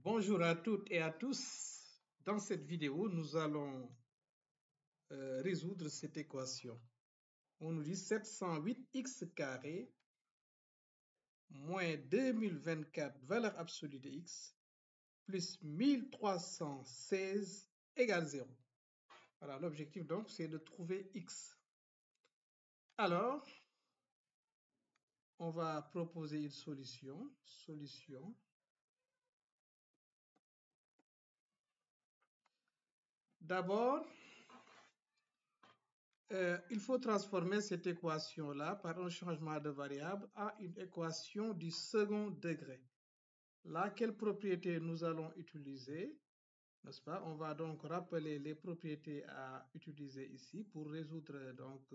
Bonjour à toutes et à tous. Dans cette vidéo, nous allons résoudre cette équation. On nous dit 708x carré moins 2024 valeur absolue de x plus 1316 égale 0. Voilà, l'objectif donc c'est de trouver x. Alors, on va proposer une solution. D'abord, il faut transformer cette équation-là par un changement de variable à une équation du second degré. Là, quelle propriété nous allons utiliser, n'est-ce pas? On va donc rappeler les propriétés à utiliser ici pour résoudre donc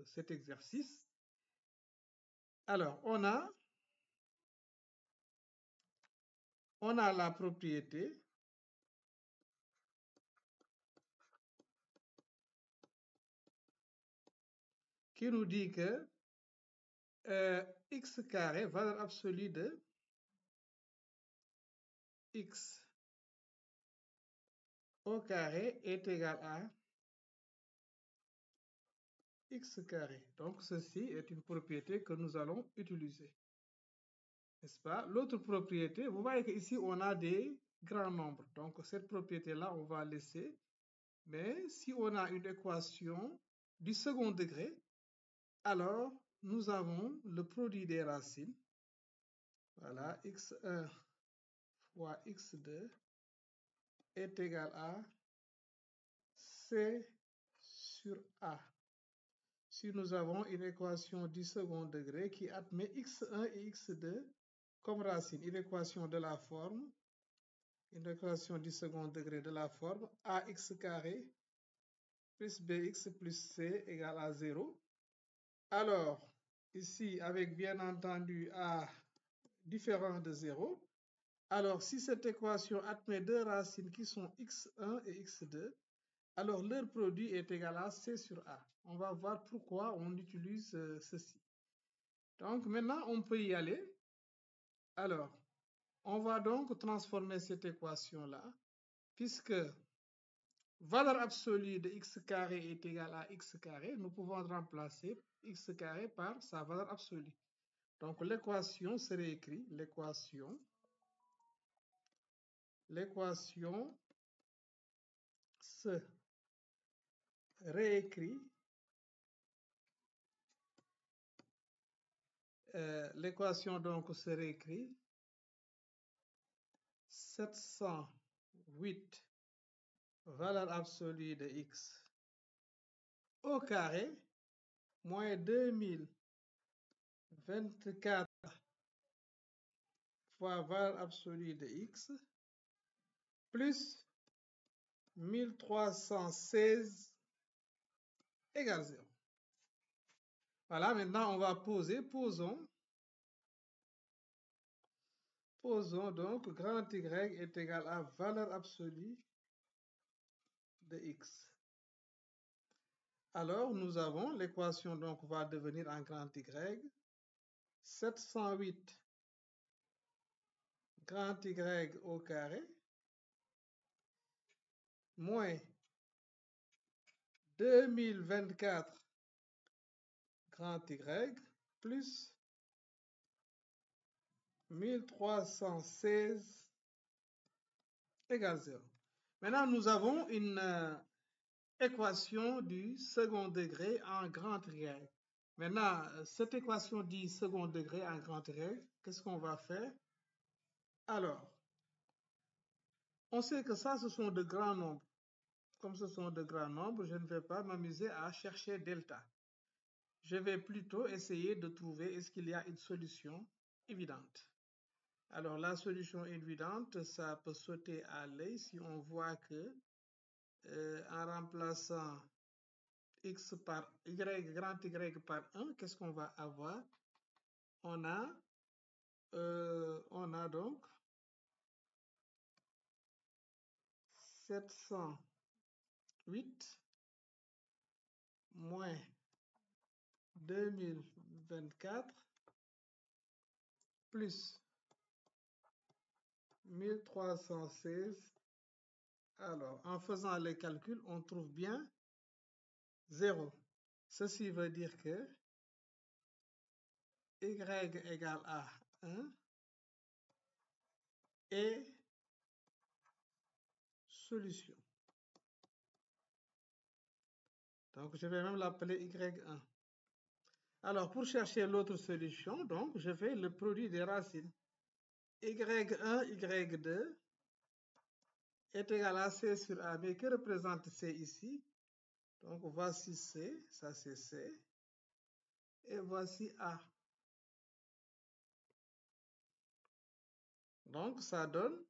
cet exercice. Alors, on a la propriété qui nous dit que x carré, valeur absolue de x au carré est égal à x carré. Donc, ceci est une propriété que nous allons utiliser. N'est-ce pas? L'autre propriété, vous voyez qu'ici, on a des grands nombres. Donc, cette propriété-là, on va laisser. Mais si on a une équation du second degré, alors nous avons le produit des racines. Voilà, x1 fois x2 est égal à c sur a. Si nous avons une équation du second degré qui admet x1 et x2 comme racine, une équation de la forme, une équation du second degré de la forme ax carré plus bx plus c égale à 0. Alors, ici, avec bien entendu a différent de 0, alors si cette équation admet deux racines qui sont x1 et x2, alors leur produit est égal à c sur a. On va voir pourquoi on utilise ceci. Donc maintenant, on peut y aller. Alors, on va donc transformer cette équation-là, puisque valeur absolue de x carré est égale à x carré, nous pouvons remplacer x carré par sa valeur absolue. Donc l'équation se réécrit, l'équation se réécrit, l'équation donc se réécrit 708 valeur absolue de x au carré moins 2024 fois valeur absolue de x plus 1316 égale 0. Voilà, maintenant on va posons donc grand Y est égal à valeur absolue de x. Alors nous avons l'équation donc va devenir en grand Y 708 grand Y au carré moins 2024 grand Y plus 1316 égale 0. Maintenant, nous avons une équation du second degré en grand Y. Maintenant, cette équation du second degré en grand Y, qu'est-ce qu'on va faire? Alors, on sait que ça, ce sont de grands nombres. Comme ce sont de grands nombres, je ne vais pas m'amuser à chercher delta. Je vais plutôt essayer de trouver est-ce qu'il y a une solution évidente. Alors, la solution évidente, ça peut sauter à l'œil si on voit que en remplaçant x par y, grand Y par 1, qu'est-ce qu'on va avoir? On a donc 708 moins 2024 plus 1316. Alors, en faisant les calculs, on trouve bien 0. Ceci veut dire que y égale à 1 est solution. Donc, je vais même l'appeler y1. Alors, pour chercher l'autre solution, donc, je fais le produit des racines. y1, y2 est égal à C sur A. Mais que représente C ici? Donc, voici C, ça c'est C. Et voici A. Donc, ça donne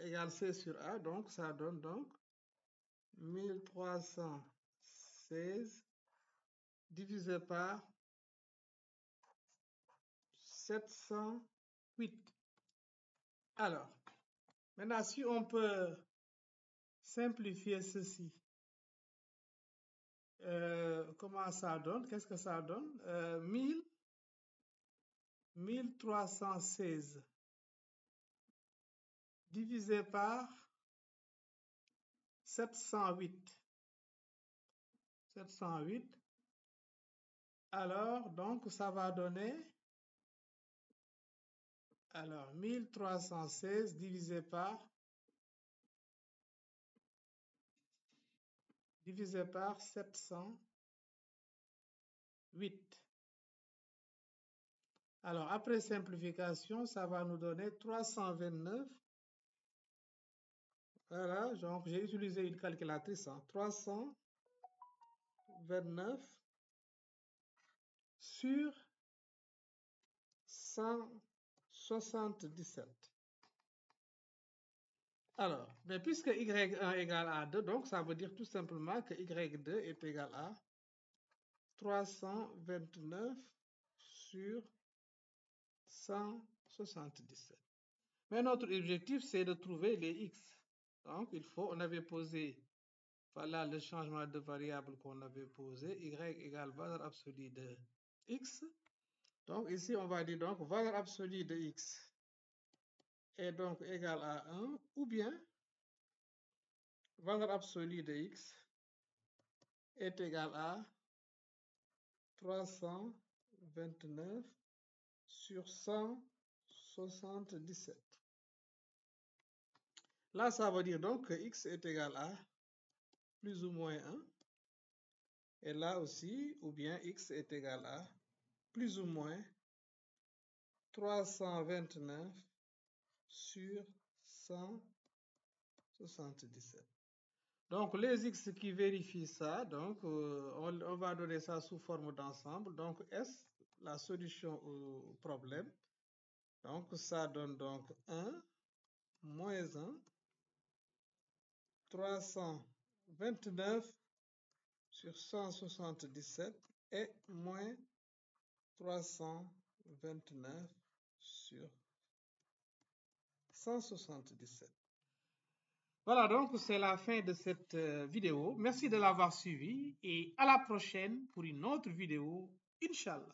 égal C sur A. Donc, ça donne donc 1316 divisé par 708. Alors, maintenant, si on peut simplifier ceci, comment ça donne? Qu'est-ce que ça donne? 1316 divisé par 708. 708. Alors, donc, ça va donner 1316 divisé par 708. Alors, après simplification, ça va nous donner 329. Voilà, donc j'ai utilisé une calculatrice. 329 sur 177. Alors, mais puisque y1 égale à 2, donc ça veut dire tout simplement que y2 est égal à 329 sur 177. Mais notre objectif, c'est de trouver les x. Donc, on avait posé, voilà le changement de variable qu'on avait posé, y égale valeur absolue de x. Donc, ici, on va dire donc valeur absolue de x est donc égale à 1, ou bien valeur absolue de x est égale à 329 sur 177. Là, ça veut dire donc que x est égal à plus ou moins 1. Et là aussi, ou bien x est égal à plus ou moins 329 sur 177. Donc, les x qui vérifient ça, donc on va donner ça sous forme d'ensemble. Donc, S, la solution au problème. Donc, ça donne donc 1 moins 1, 329 sur 177 et moins 329 sur 177. Voilà, donc c'est la fin de cette vidéo. Merci de l'avoir suivi et à la prochaine pour une autre vidéo, Inch'Allah.